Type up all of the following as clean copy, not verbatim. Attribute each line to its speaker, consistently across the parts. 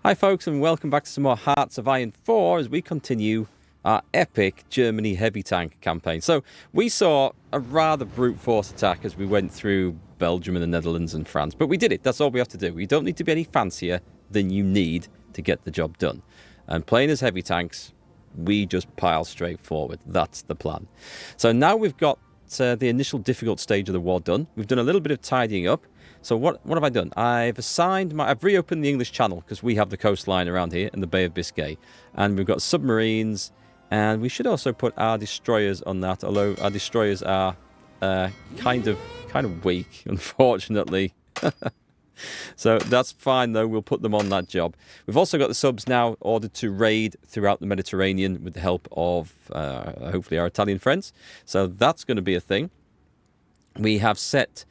Speaker 1: Hi folks, and welcome back to some more Hearts of Iron 4 as we continue our epic Germany heavy tank campaign. So we saw a rather brute force attack as we went through Belgium and the Netherlands and France, but we did it. That's all we have to do. We don't need to be any fancier than you need to get the job done. And playing as heavy tanks, we just pile straight forward. That's the plan. So now we've got the initial difficult stage of the war done. We've done a little bit of tidying up. So what have I done? I've reopened the English Channel because we have the coastline around here in the Bay of Biscay. And we've got submarines, and we should also put our destroyers on that, although our destroyers are kind of weak, unfortunately. So that's fine, though. We'll put them on that job. We've also got the subs now ordered to raid throughout the Mediterranean with the help of, hopefully, our Italian friends. So that's going to be a thing. We have set...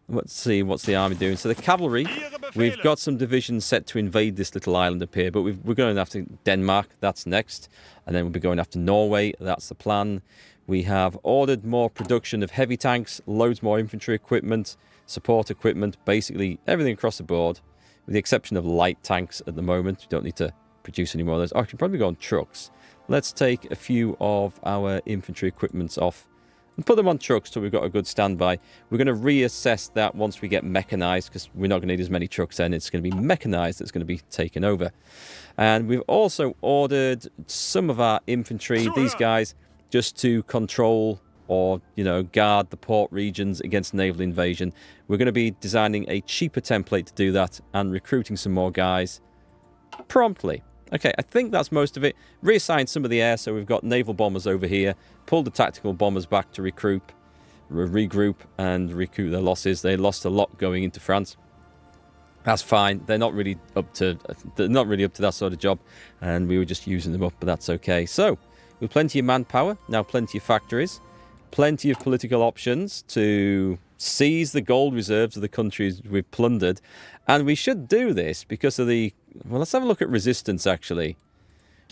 Speaker 1: Let's see, what's the army doing? So the cavalry, we've got some divisions set to invade this little island up here, but we're going after Denmark, that's next. And then we'll be going after Norway, that's the plan. We have ordered more production of heavy tanks, loads more infantry equipment, support equipment, basically everything across the board, with the exception of light tanks at the moment. We don't need to produce any more of those. I can probably go on trucks. Let's take a few of our infantry equipments off and put them on trucks so we've got a good standby. We're going to reassess that once we get mechanized, because we're not going to need as many trucks then. It's going to be mechanized that's going to be taken over. And we've also ordered some of our infantry, these guys, just to control or, guard the port regions against naval invasion. We're going to be designing a cheaper template to do that and recruiting some more guys promptly. Okay, I think that's most of it. Reassign some of the air, so we've got naval bombers over here. Pull the tactical bombers back to regroup and recoup their losses. They lost a lot going into France. That's fine. They're not really up to that sort of job, and we were just using them up, but that's okay. So, with plenty of manpower, now plenty of factories, plenty of political options to seize the gold reserves of the countries we've plundered, and we should do this because of the... Well, let's have a look at resistance, actually.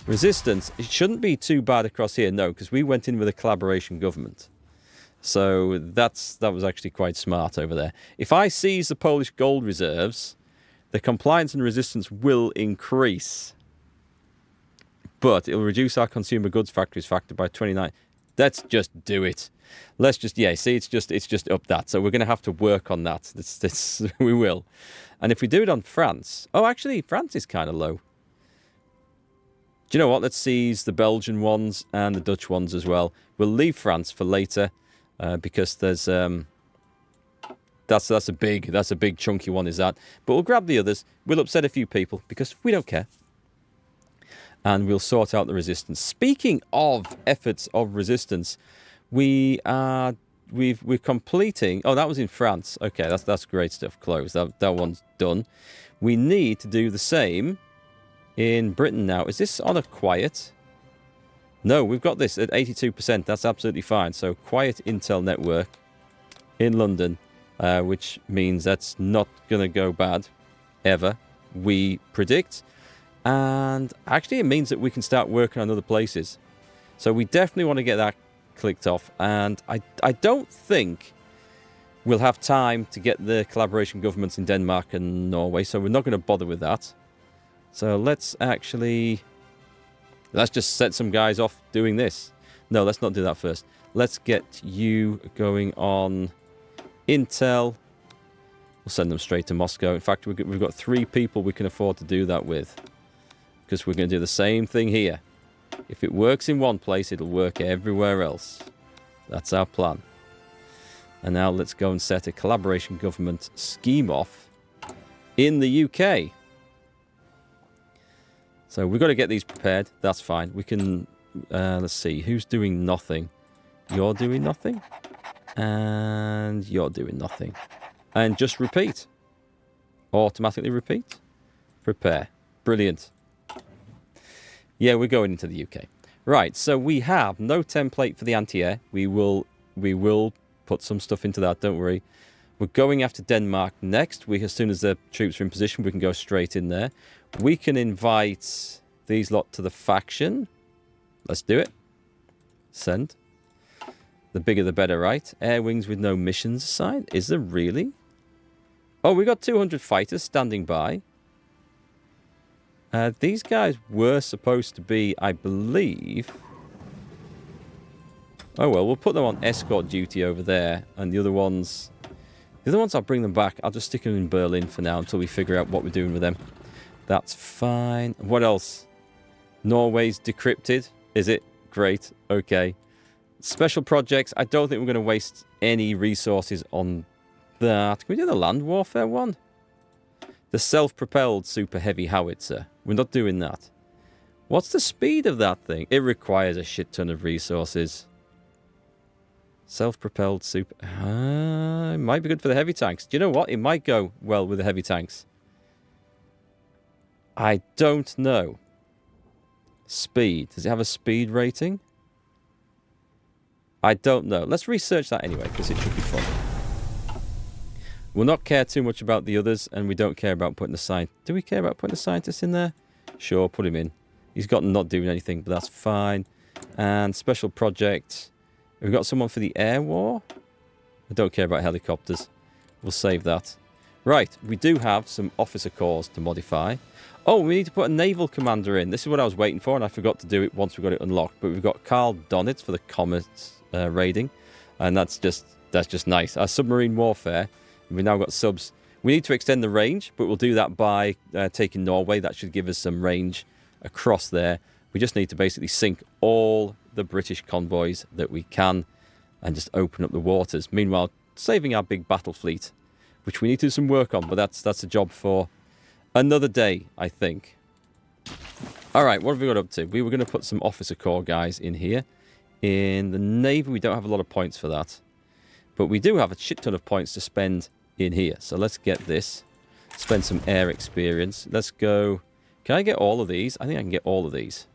Speaker 1: Resistance, it shouldn't be too bad across here, no, because we went in with a collaboration government. So that was actually quite smart over there. If I seize the Polish gold reserves, the compliance and resistance will increase. But it'll reduce our consumer goods factories factor by 29. Let's just do it. Let's just, see, it's just up that. So we're going to have to work on that. We will. And if we do it on France... Oh, actually, France is kind of low. Do you know what? Let's seize the Belgian ones and the Dutch ones as well. We'll leave France for later because there's... That's a big chunky one, is that? But we'll grab the others. We'll upset a few people because we don't care. And we'll sort out the resistance. Speaking of efforts of resistance, we're completing... Oh, that was in France. Okay, that's great stuff. Closed. That one's done. We need to do the same in Britain now. Is this on a quiet? No, we've got this at 82%. That's absolutely fine. So quiet intel network in London, which means that's not going to go bad ever, we predict. And actually it means that we can start working on other places. So we definitely want to get that clicked off, and I don't think we'll have time to get the collaboration governments in Denmark and Norway, so we're not going to bother with that. So let's just set some guys off doing this. No, let's not do that first. Let's get you going on intel. We'll send them straight to Moscow. In fact, we've got 3 people we can afford to do that with, because we're going to do the same thing here. If it works in one place, it'll work everywhere else. That's our plan. And now let's go and set a collaboration government scheme off in the UK. So we've got to get these prepared. That's fine. We can... let's see. Who's doing nothing? You're doing nothing. And you're doing nothing. And just repeat. Automatically repeat. Prepare. Brilliant. Yeah, we're going into the UK. Right, so we have no template for the anti-air. We will put some stuff into that, don't worry. We're going after Denmark next. As soon as the troops are in position, we can go straight in there. We can invite these lot to the faction. Let's do it. Send. The bigger the better, right? Air wings with no missions assigned. Is there really? Oh, we got 200 fighters standing by. These guys were supposed to be, I believe... Oh, well, we'll put them on escort duty over there. And the other ones... The other ones, I'll bring them back. I'll just stick them in Berlin for now until we figure out what we're doing with them. That's fine. What else? Norway's decrypted. Is it? Great. Okay. Special projects. I don't think we're going to waste any resources on that. Can we do the land warfare one? The self-propelled super heavy howitzer. We're not doing that. What's the speed of that thing? It requires a shit ton of resources. Self-propelled super... it might be good for the heavy tanks. Do you know what? It might go well with the heavy tanks. I don't know. Speed. Does it have a speed rating? I don't know. Let's research that anyway, because it should be fun. We'll not care too much about the others, and we don't care about putting the scientist... Do we care about putting the scientist in there? Sure, put him in. He's got not doing anything, but that's fine. And special project... We've got someone for the air war. I don't care about helicopters. We'll save that. Right, we do have some officer corps to modify. Oh, we need to put a naval commander in. This is what I was waiting for, and I forgot to do it once we got it unlocked. But we've got Carl Donitz for the comets raiding, and that's just nice. Our submarine warfare. We've now got subs. We need to extend the range, but we'll do that by taking Norway. That should give us some range across there. We just need to basically sink all the British convoys that we can and just open up the waters. Meanwhile, saving our big battle fleet, which we need to do some work on, but that's a job for another day, I think. All right, what have we got up to? We were going to put some officer corps guys in here. In the Navy, we don't have a lot of points for that, but we do have a shit ton of points to spend in here. So let's get this. Spend some air experience. Let's go. Can I get all of these? I think I can get all of these.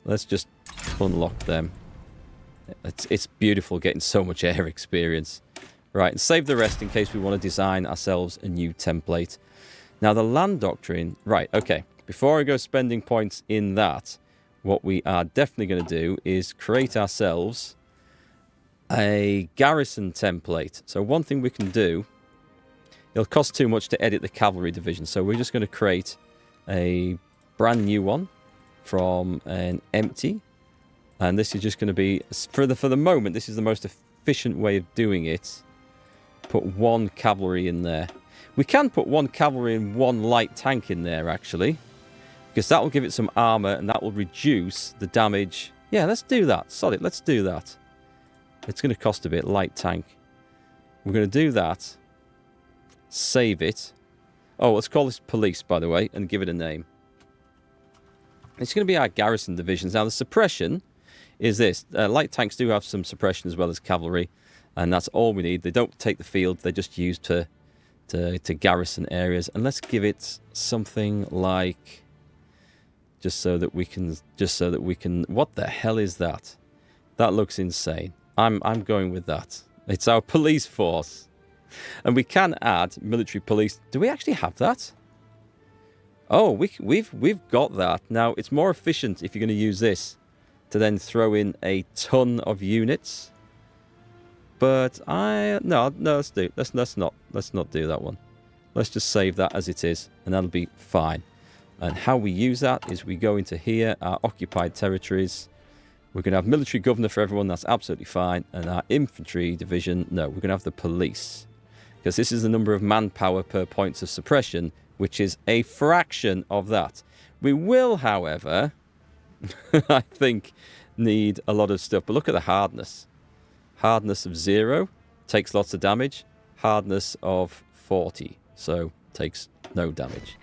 Speaker 1: Let's just unlock them. It's beautiful getting so much air experience. Right, and save the rest in case we want to design ourselves a new template. Now, the land doctrine... Right, okay. Before I go spending points in that, what we are definitely going to do is create ourselves a garrison template. So one thing we can do... It'll cost too much to edit the cavalry division, so we're just going to create a brand new one from an empty, and this is just going to be for the moment. This is the most efficient way of doing it. Put one cavalry in there. We can put one cavalry and one light tank in there actually, because that will give it some armor and that will reduce the damage. Yeah, let's do that. Solid. Let's do that. It's going to cost a bit. Light tank. We're going to do that. Save it. Oh, let's call this police, by the way, and give it a name. It's going to be our garrison divisions. Now, the suppression is this. Light tanks do have some suppression as well as cavalry, and that's all we need. They don't take the field. They're just used to garrison areas. And let's give it something like... Just so that we can... What the hell is that? That looks insane. I'm going with that. It's our police force. And we can add military police. Do we actually have that? Oh, we've got that. Now, it's more efficient if you're going to use this to then throw in a ton of units. But no, let's not do that one. Let's just save that as it is, and that'll be fine. And how we use that is we go into here, our occupied territories. We're going to have military governor for everyone. That's absolutely fine. And our infantry division, no, we're going to have the police. Because this is the number of manpower per points of suppression, which is a fraction of that. We will, however, I think, need a lot of stuff. But look at the hardness. Hardness of 0 takes lots of damage. Hardness of 40, so takes no damage.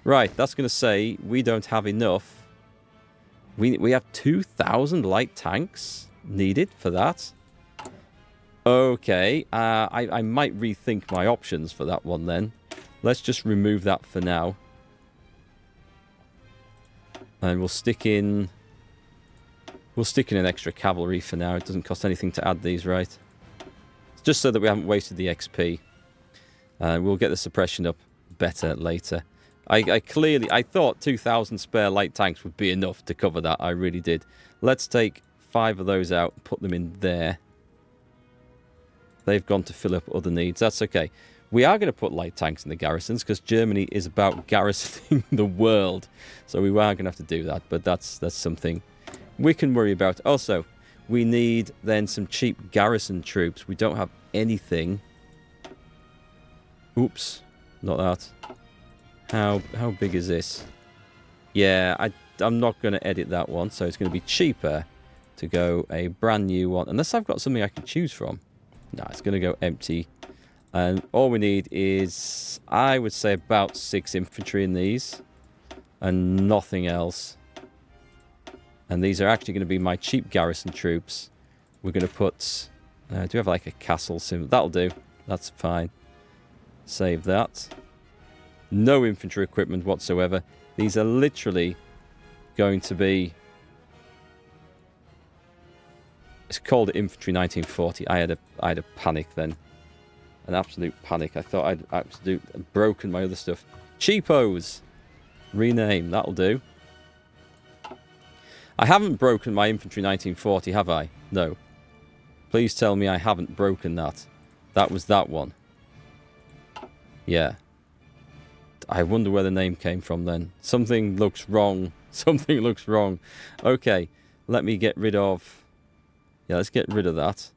Speaker 1: Right, that's going to say we don't have enough. We have 2,000 light tanks needed for that. Okay, I might rethink my options for that one then. Let's just remove that for now. And we'll stick in an extra cavalry for now. It doesn't cost anything to add these, right? Just so that we haven't wasted the XP. We'll get the suppression up better later. I thought 2,000 spare light tanks would be enough to cover that. I really did. Let's take 5 of those out, put them in there. They've gone to fill up other needs. That's okay. We are going to put light tanks in the garrisons because Germany is about garrisoning the world. So we are going to have to do that. But that's something we can worry about. Also, we need then some cheap garrison troops. We don't have anything. Oops, not that. How big is this? Yeah, I'm not going to edit that one. So it's going to be cheaper to go a brand new one. Unless I've got something I can choose from. No, it's going to go empty. And all we need is, I would say, about 6 infantry in these. And nothing else. And these are actually going to be my cheap garrison troops. We're going to put... do we have like a castle symbol? That'll do. That's fine. Save that. No infantry equipment whatsoever. These are literally going to be... It's called Infantry 1940. I had a panic then. An absolute panic. I thought I'd absolutely broken my other stuff. Cheapos! Rename. That'll do. I haven't broken my Infantry 1940, have I? No. Please tell me I haven't broken that. That was that one. Yeah. I wonder where the name came from then. Something looks wrong. Something looks wrong. Okay. Let me get rid of... Yeah, let's get rid of that.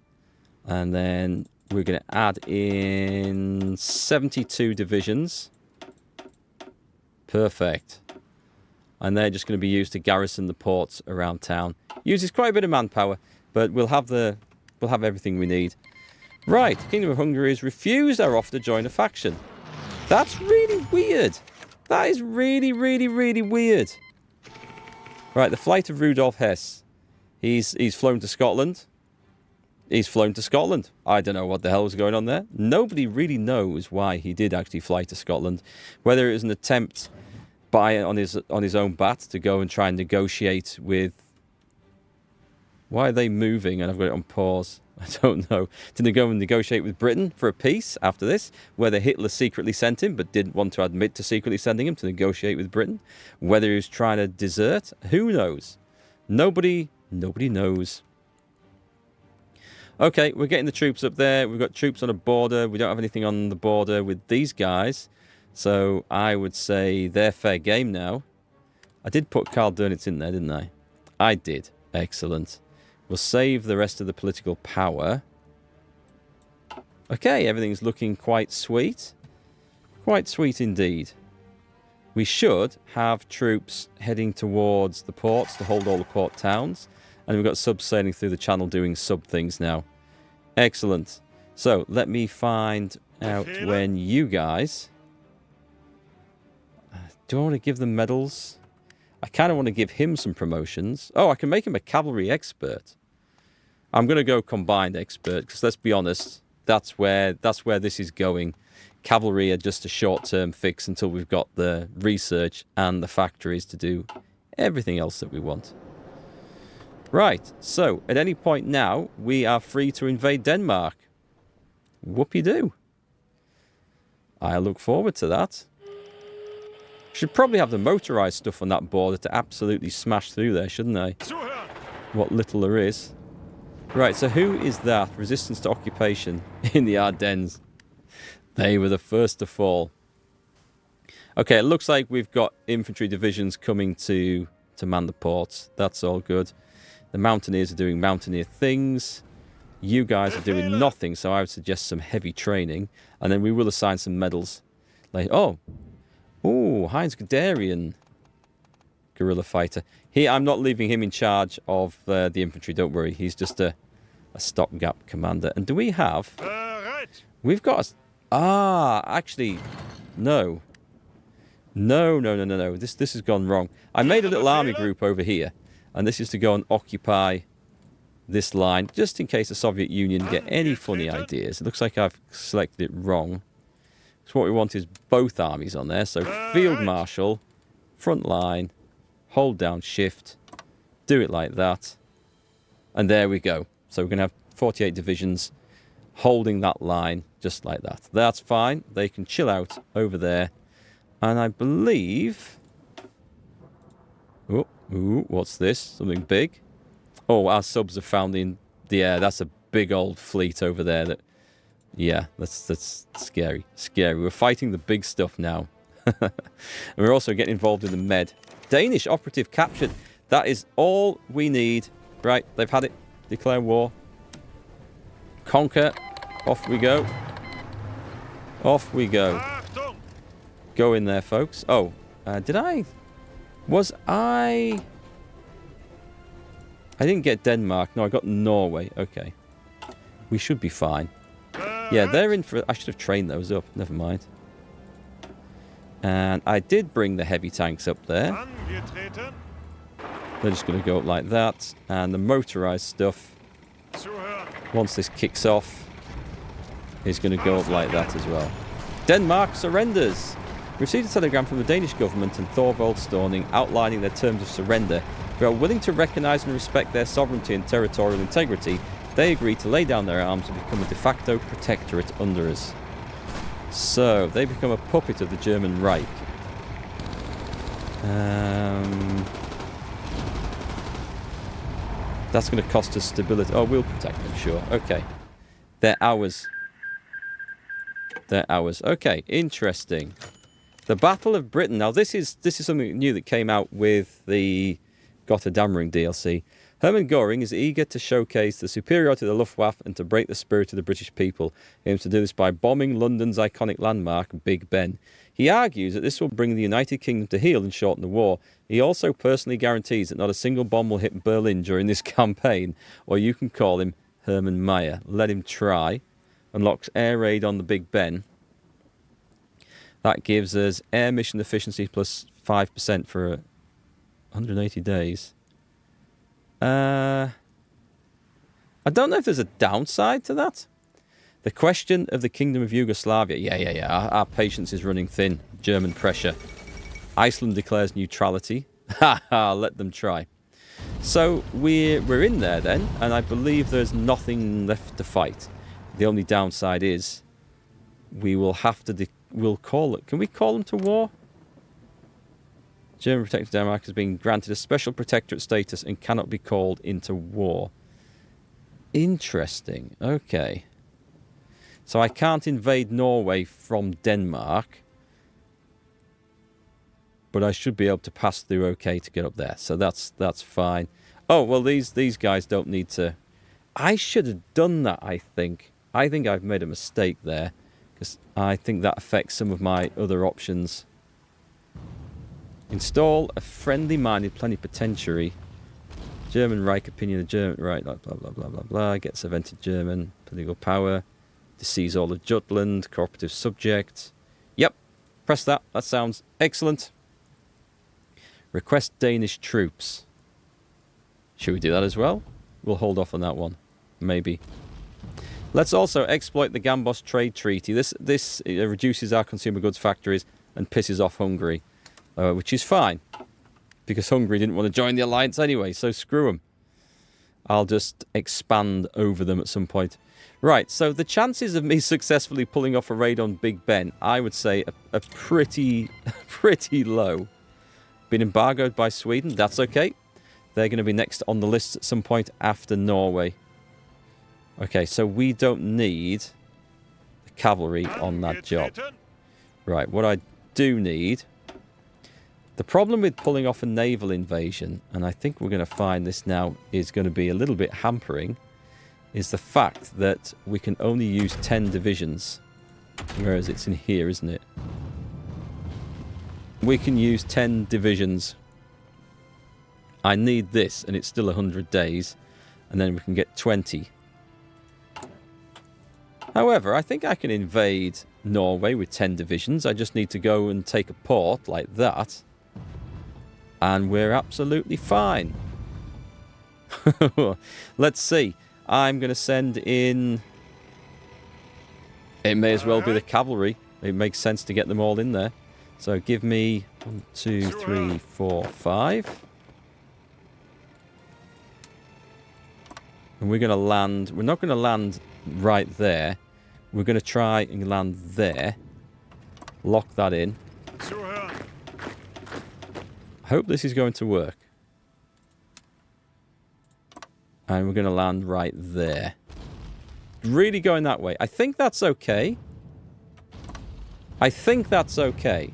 Speaker 1: And then we're going to add in 72 divisions. Perfect. And they're just going to be used to garrison the ports around town. Uses quite a bit of manpower, but we'll have everything we need. Right, Kingdom of Hungary has refused our offer to join a faction. That's really weird. That is really, really, really weird. Right, the flight of Rudolf Hess. He's flown to Scotland. He's flown to Scotland. I don't know what the hell was going on there. Nobody really knows why he did actually fly to Scotland. Whether it was an attempt on his own bat to go and try and negotiate with... Why are they moving? And I've got it on pause. I don't know. To go and negotiate with Britain for a peace after this, whether Hitler secretly sent him but didn't want to admit to secretly sending him to negotiate with Britain, whether he was trying to desert, who knows? Nobody knows. Okay, we're getting the troops up there. We've got troops on a border. We don't have anything on the border with these guys. So I would say they're fair game now. I did put Karl Dönitz in there, didn't I? I did. Excellent. We'll save the rest of the political power. Okay, everything's looking quite sweet. Quite sweet indeed. We should have troops heading towards the ports to hold all the port towns. And we've got subs sailing through the channel doing sub things now. Excellent. So, let me find out when you guys... Do I want to give them medals? I kind of want to give him some promotions. Oh, I can make him a cavalry expert. I'm going to go combined expert, because let's be honest, that's where this is going. Cavalry are just a short-term fix until we've got the research and the factories to do everything else that we want. Right, so at any point now, we are free to invade Denmark. Whoopie-doo. I look forward to that. Should probably have the motorised stuff on that border to absolutely smash through there, shouldn't I? What little there is. Right, so who is that? Resistance to occupation in the Ardennes. They were the first to fall. Okay, it looks like we've got infantry divisions coming to man the ports. That's all good. The mountaineers are doing mountaineer things. You guys are doing nothing, so I would suggest some heavy training. And then we will assign some medals. Like, oh, Heinz Guderian, guerrilla fighter. I'm not leaving him in charge of the infantry, don't worry. He's just a stopgap commander. And do we have... We've got actually, no. No. This has gone wrong. I made a little army group over here. And this is to go and occupy this line, just in case the Soviet Union get any funny ideas. It looks like I've selected it wrong. So what we want is both armies on there. So Field Marshal, front line, hold down Shift, do it like that. And there we go. So we're going to have 48 divisions holding that line just like that. That's fine. They can chill out over there. And I believe... Ooh, what's this? Something big? Oh, our subs have found the air. That's a big old fleet over there that Yeah, that's scary. Scary. We're fighting the big stuff now. And we're also getting involved in the med. Danish operative captured. That is all we need. Right, they've had it. Declare war. Conquer. Off we go. Off we go. Go in there, folks. Oh, did I... Was I didn't get Denmark. No, I got Norway. Okay. We should be fine. Yeah, they're in for... I should have trained those up. Never mind. And I did bring the heavy tanks up there. They're just going to go up like that. And the motorized stuff, once this kicks off, is going to go up like that as well. Denmark surrenders. We received a telegram from the Danish government and Thorvald Storning outlining their terms of surrender. They are willing to recognise and respect their sovereignty and territorial integrity. They agree to lay down their arms and become a de facto protectorate under us. So, they become a puppet of the German Reich. That's going to cost us stability. Oh, we'll protect them, sure. Okay. They're ours. They're ours. Okay, interesting. The Battle of Britain. Now, this is something new that came out with the Gotthardammerung DLC. Hermann Göring is eager to showcase the superiority of the Luftwaffe and to break the spirit of the British people. He aims to do this by bombing London's iconic landmark, Big Ben. He argues that this will bring the United Kingdom to heel and shorten the war. He also personally guarantees that not a single bomb will hit Berlin during this campaign, or you can call him Hermann Meyer. Let him try. Unlocks air raid on the Big Ben. That gives us air mission efficiency plus 5% for 180 days. I don't know if there's a downside to that. The question of the Kingdom of Yugoslavia. Yeah. Our patience is running thin. German pressure. Iceland declares neutrality. Let them try. So we're in there then, and I believe there's nothing left to fight. The only downside is we will have to... we'll call it... Can we call them to war? German Protectorate Denmark has been granted a special protectorate status and cannot be called into war. Interesting. Okay. So I can't invade Norway from Denmark, but I should be able to pass through okay to get up there. So that's fine. Oh, well, these guys don't need to... I should have done that, I think. I think I've made a mistake there, because I think that affects some of my other options. Install a friendly-minded plenipotentiary. German Reich opinion of German Reich, blah, blah, blah, blah, blah, blah. Gets invented German political power. To seize all of Jutland. Cooperative subject. Yep. Press that. That sounds excellent. Request Danish troops. Should we do that as well? We'll hold off on that one. Maybe. Let's also exploit the Gambos trade treaty. This reduces our consumer goods factories and pisses off Hungary. Which is fine, because Hungary didn't want to join the alliance anyway, so screw them. I'll just expand over them at some point. Right, so the chances of me successfully pulling off a raid on Big Ben, I would say are pretty low. Been embargoed by Sweden, that's okay. They're going to be next on the list at some point after Norway. Okay, so we don't need the cavalry on that job. Right, what I do need... The problem with pulling off a naval invasion, and I think we're going to find this now is going to be a little bit hampering, is the fact that we can only use 10 divisions. Whereas it's in here, isn't it? We can use 10 divisions. I need this, and it's still 100 days. And then we can get 20. However, I think I can invade Norway with 10 divisions. I just need to go and take a port like that. And we're absolutely fine. Let's see. I'm going to send in... It may as well be the cavalry. It makes sense to get them all in there. So give me 1, 2, 3, 4, 5. And we're going to land... We're not going to land right there. We're going to try and land there. Lock that in. I hope this is going to work. And we're going to land right there. really going that way. I think that's okay. I think that's okay.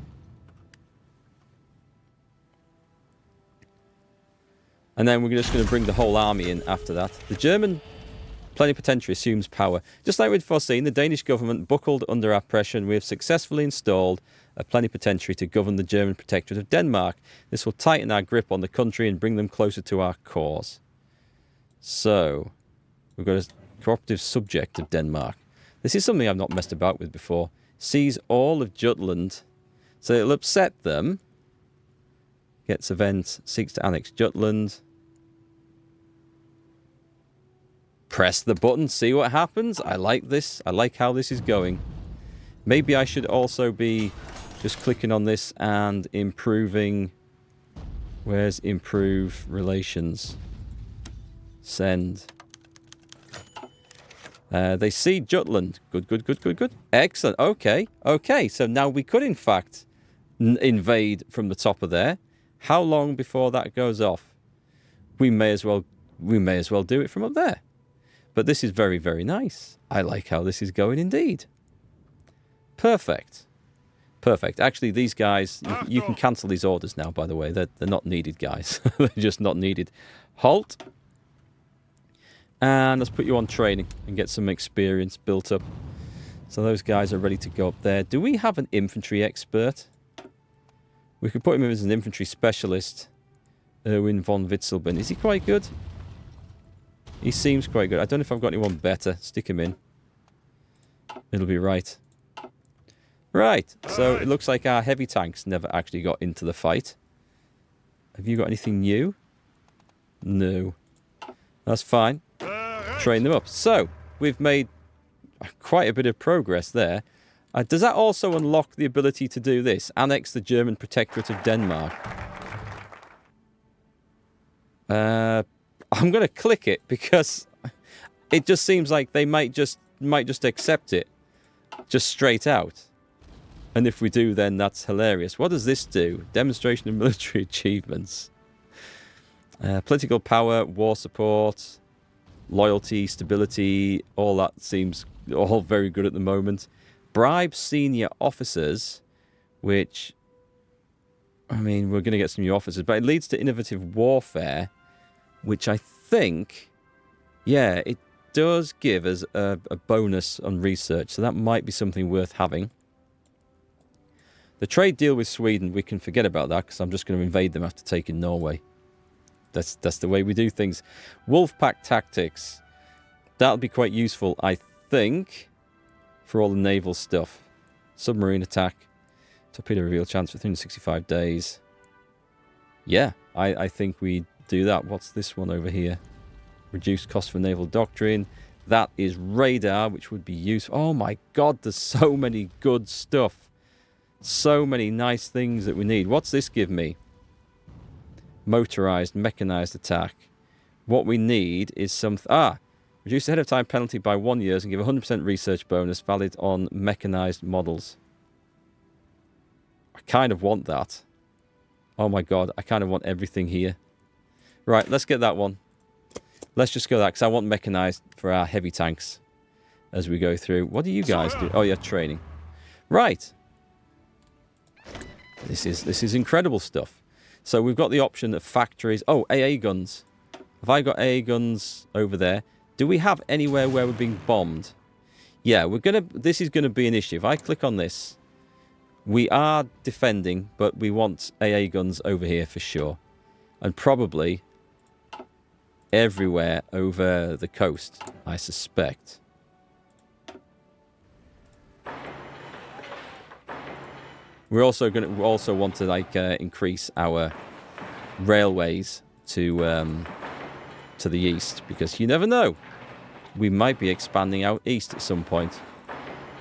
Speaker 1: And then we're just going to bring the whole army in after that. The German plenipotentiary assumes power. Just like we'd foreseen, the Danish government buckled under our pressure, and we have successfully installed a plenipotentiary to govern the German protectorate of Denmark. This will tighten our grip on the country and bring them closer to our cause. So, we've got a cooperative subject of Denmark. This is something I've not messed about with before. Seize all of Jutland. So it'll upset them. Gets events, seeks to annex Jutland. Press the button, see what happens. I like this. I like how this is going. Maybe I should also be just clicking on this and improving. Where's improve relations? Send. They see Jutland. Good, good, good, good, good. Excellent. Okay, okay. So now we could, in fact, invade from the top of there. How long before that goes off? We may as well do it from up there. But this is very, very nice. I like how this is going indeed. Perfect. Perfect. Actually, these guys, you can cancel these orders now, by the way. They're not needed, guys. They're just not needed. Halt. And let's put you on training and get some experience built up. So those guys are ready to go up there. Do we have an infantry expert? We could put him in as an infantry specialist. Erwin von Witzelben. Is he quite good? He seems quite good. I don't know if I've got anyone better. Stick him in. It'll be right. Right. So it looks like our heavy tanks never actually got into the fight. Have you got anything new? No. That's fine. Train them up. So we've made quite a bit of progress there. Does that also unlock the ability to do this? Annex the German protectorate of Denmark. I'm going to click it because it just seems like they might just accept it just straight out. And if we do, then that's hilarious. What does this do? Demonstration of military achievements. Political power, war support, loyalty, stability, all that seems all very good at the moment. Bribe senior officers, which, I mean, we're going to get some new officers, but it leads to innovative warfare, which I think, yeah, it does give us a bonus on research, so that might be something worth having. The trade deal with Sweden, we can forget about that, because I'm just going to invade them after taking Norway. That's the way we do things. Wolfpack tactics. That'll be quite useful, I think, for all the naval stuff. Submarine attack. Torpedo reveal chance for 365 days. Yeah, I think we do that. What's this one over here? Reduced cost for naval doctrine. That is radar, which would be useful. Oh my god, there's so many good stuff. So many nice things that we need. What's this give me? Motorized, mechanized attack. What we need is something... reduce ahead of time penalty by 1 year and give 100% research bonus valid on mechanized models. I kind of want that. Oh my god, I kind of want everything here. Right, let's get that one. Let's just go that, because I want mechanized for our heavy tanks as we go through. What do you guys do? Oh yeah, training. Right. This is incredible stuff. So we've got the option of factories. Oh, AA guns. Have I got AA guns over there? Do we have anywhere where we're being bombed? Yeah, this is gonna be an issue. If I click on this, we are defending, but we want AA guns over here for sure. And probably everywhere over the coast, I suspect. We're also want to like increase our railways to the east, because you never know, we might be expanding out east at some point.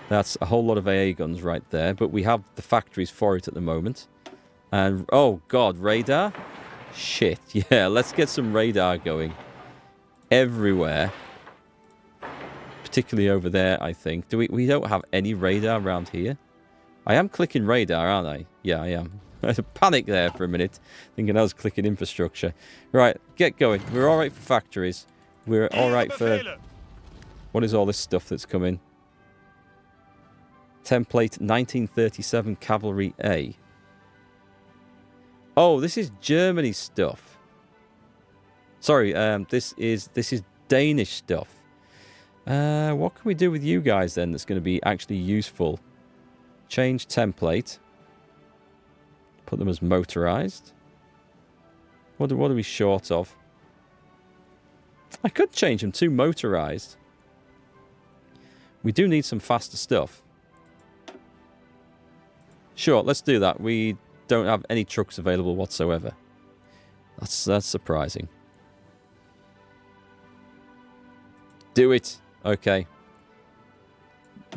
Speaker 1: That's a whole lot of AA guns right there, but we have the factories for it at the moment. And oh god, radar? Shit, yeah, let's get some radar going everywhere, particularly over there. I think we don't have any radar around here. I am clicking radar, aren't I? Yeah, I am. I had a panic there for a minute, thinking I was clicking infrastructure. Right, get going. We're all right for factories. We're all right for What is all this stuff that's come in? Template 1937 Cavalry A. Oh, this is Germany stuff. Sorry, this is Danish stuff. What can we do with you guys then that's going to be actually useful? Change template. Put them as motorized. What are we short of? I could change them to motorized. We do need some faster stuff. Sure, let's do that. We don't have any trucks available whatsoever. That's surprising. Do it. Okay.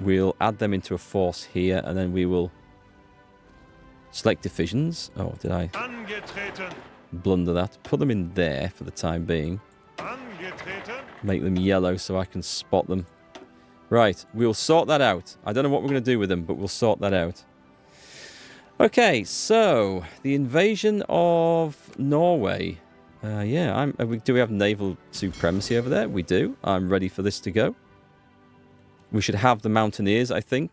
Speaker 1: We'll add them into a force here, and then we will select divisions. Oh, did I blunder that? Put them in there for the time being. Make them yellow so I can spot them. Right, we'll sort that out. I don't know what we're going to do with them, but we'll sort that out. Okay, so the invasion of Norway. Yeah, do we have naval supremacy over there? We do. I'm ready for this to go. We should have the mountaineers, I think.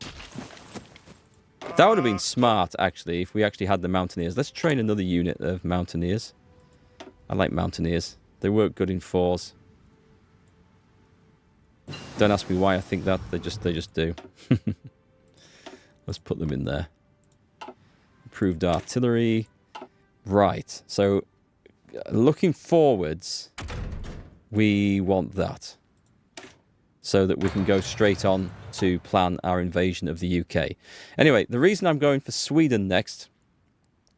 Speaker 1: That would have been smart, actually, if we actually had the mountaineers. Let's train another unit of mountaineers. I like mountaineers. They work good in fours. Don't ask me why I think that. They just do. Let's put them in there. Improved artillery. Right. So, looking forwards, we want that. So that we can go straight on to plan our invasion of the UK. Anyway, the reason I'm going for Sweden next,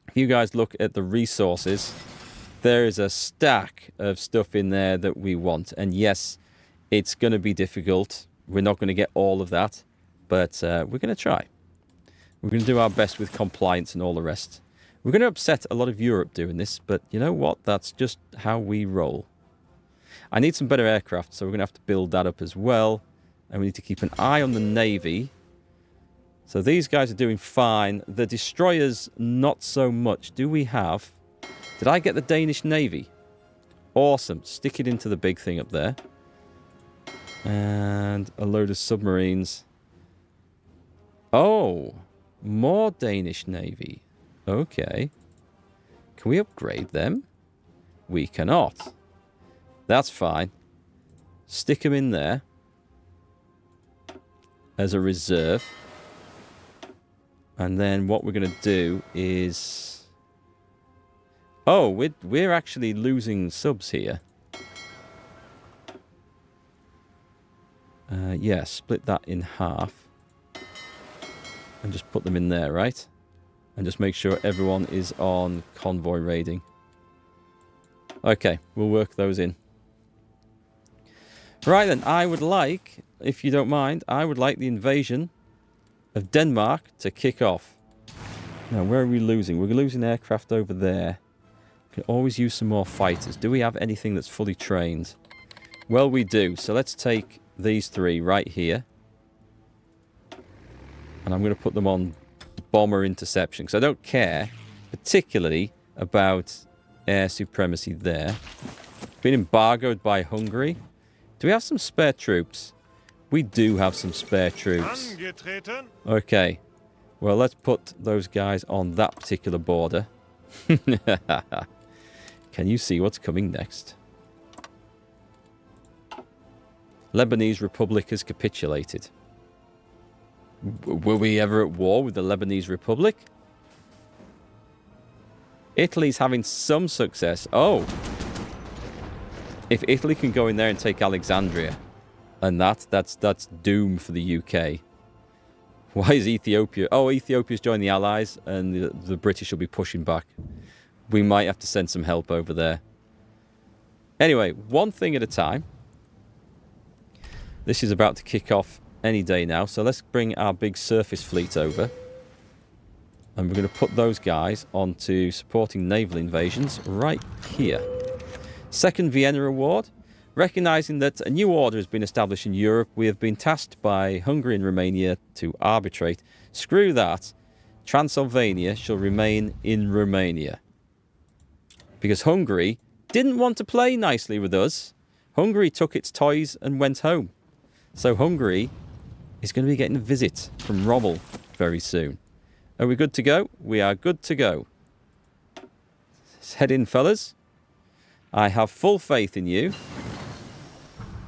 Speaker 1: if you guys look at the resources, there is a stack of stuff in there that we want. And yes, it's going to be difficult. We're not going to get all of that, but we're going to try. We're going to do our best with compliance and all the rest. We're going to upset a lot of Europe doing this, but you know what? That's just how we roll. I need some better aircraft, so we're going to have to build that up as well. And we need to keep an eye on the Navy. So these guys are doing fine. The destroyers, not so much. Do we have... Did I get the Danish Navy? Awesome. Stick it into the big thing up there. And a load of submarines. Oh, more Danish Navy. Okay. Can we upgrade them? We cannot. That's fine. Stick them in there as a reserve. And then what we're going to do is... Oh, we're actually losing subs here. Yeah, split that in half. And just put them in there, right? And just make sure everyone is on convoy raiding. Okay, we'll work those in. Right then, I would like, if you don't mind, I would like the invasion of Denmark to kick off. Now, where are we losing? We're losing aircraft over there. Can always use some more fighters. Do we have anything that's fully trained? Well, we do. So let's take these three right here. And I'm going to put them on bomber interception. Because I don't care particularly about air supremacy there. Been embargoed by Hungary. Do we have some spare troops? We do have some spare troops. Okay. Well, let's put those guys on that particular border. Can you see what's coming next? Lebanese Republic has capitulated. Were we ever at war with the Lebanese Republic? Italy's having some success. Oh! If Italy can go in there and take Alexandria, and that's doom for the UK. Why is Ethiopia... Oh, Ethiopia's joined the Allies, and the British will be pushing back. We might have to send some help over there. Anyway, one thing at a time. This is about to kick off any day now, so let's bring our big surface fleet over. And we're going to put those guys onto supporting naval invasions right here. Second Vienna Award. Recognizing that a new order has been established in Europe, we have been tasked by Hungary and Romania to arbitrate. Screw that. Transylvania shall remain in Romania. Because Hungary didn't want to play nicely with us. Hungary took its toys and went home. So Hungary is going to be getting a visit from Rommel very soon. Are we good to go? We are good to go. Let's head in, fellas. I have full faith in you.